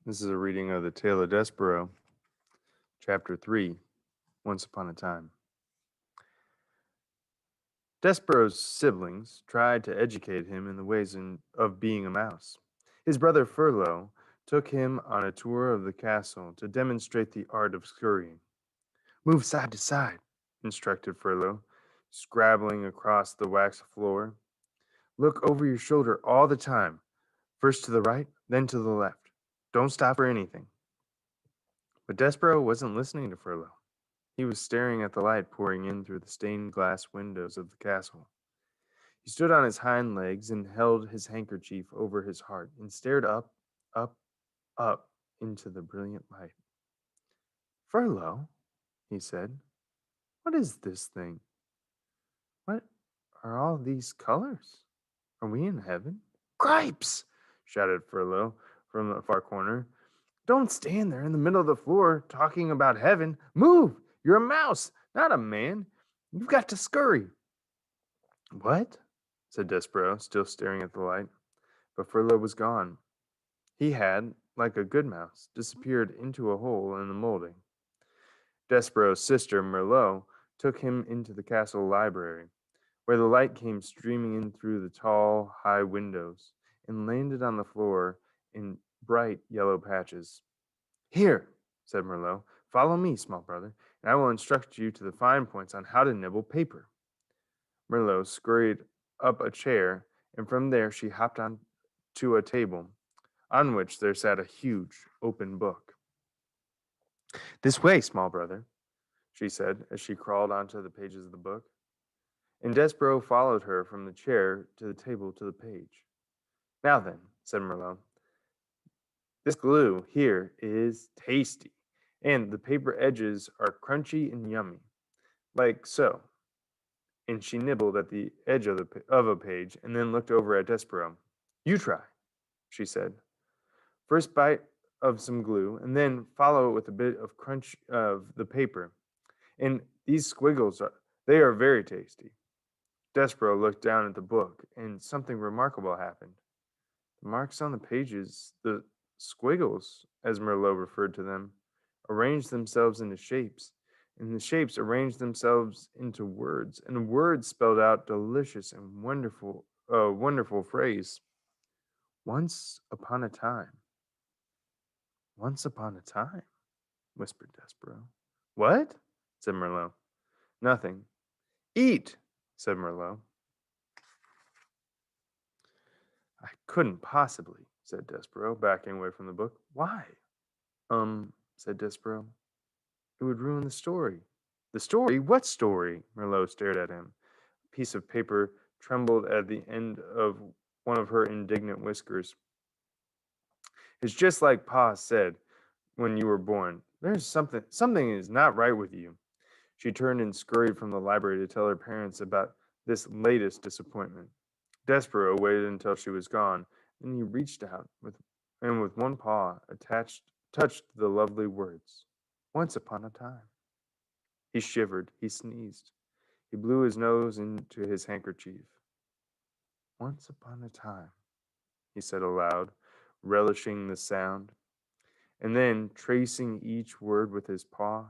This is a reading of the Tale of Despereaux, Chapter 3, Once Upon a Time. Despereaux's siblings tried to educate him in the ways of being a mouse. His brother Furlough took him on a tour of the castle to demonstrate the art of scurrying. Move side to side, instructed Furlough, scrabbling across the waxed floor. Look over your shoulder all the time, first to the right, then to the left. Don't stop for anything. But Despereaux wasn't listening to Furlough. He was staring at the light pouring in through the stained glass windows of the castle. He stood on his hind legs and held his handkerchief over his heart and stared up, up, up into the brilliant light. Furlough, he said, what is this thing? What are all these colors? Are we in heaven? Cripes! Shouted Furlough from the far corner. Don't stand there in the middle of the floor talking about heaven. Move! You're a mouse, not a man. You've got to scurry. What? Said Despereaux, still staring at the light. But Furlough was gone. He had, like a good mouse, disappeared into a hole in the molding. Despereaux's sister, Merlot, took him into the castle library, where the light came streaming in through the tall, high windows and landed on the floor in bright yellow patches. Here, said Merlot, follow me, small brother, and I will instruct you to the fine points on how to nibble paper. Merlot scurried up a chair, and from there she hopped on to a table, on which there sat a huge open book. This way, small brother, she said as she crawled onto the pages of the book. And Despereaux followed her from the chair to the table to the page. Now then, said Merlot, this glue here is tasty, and the paper edges are crunchy and yummy, like so. And she nibbled at the edge of a page and then looked over at Despereaux. You try, she said. First bite of some glue, and then follow it with a bit of crunch of the paper. And these squiggles they are very tasty. Despereaux looked down at the book, and something remarkable happened. The marks on the pages, the squiggles, as Merlot referred to them, arranged themselves into shapes, and the shapes arranged themselves into words, and words spelled out delicious and wonderful phrase. Once upon a time. Once upon a time, whispered Despereaux. What? Said Merlot. Nothing. Eat, said Merlot. I couldn't possibly, said Despereaux, backing away from the book. Why? Said Despereaux. It would ruin the story. The story? What story? Merlot stared at him. A piece of paper trembled at the end of one of her indignant whiskers. It's just like Pa said when you were born. There's something is not right with you. She turned and scurried from the library to tell her parents about this latest disappointment. Despereaux waited until she was gone, then he reached out with one paw touched the lovely words. Once upon a time. He shivered, he sneezed. He blew his nose into his handkerchief. Once upon a time, he said aloud, relishing the sound. And then, tracing each word with his paw,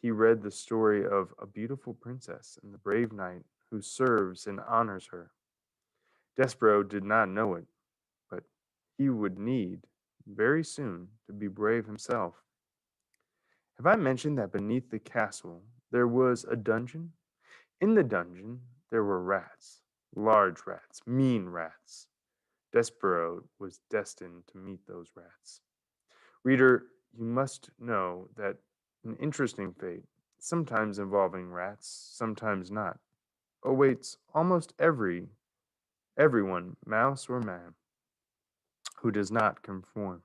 he read the story of a beautiful princess and the brave knight who serves and honors her. Despereaux did not know it, but he would need, very soon, to be brave himself. Have I mentioned that beneath the castle there was a dungeon? In the dungeon there were rats, large rats, mean rats. Despereaux was destined to meet those rats. Reader, you must know that an interesting fate, sometimes involving rats, sometimes not, awaits almost everyone, mouse or man, who does not conform.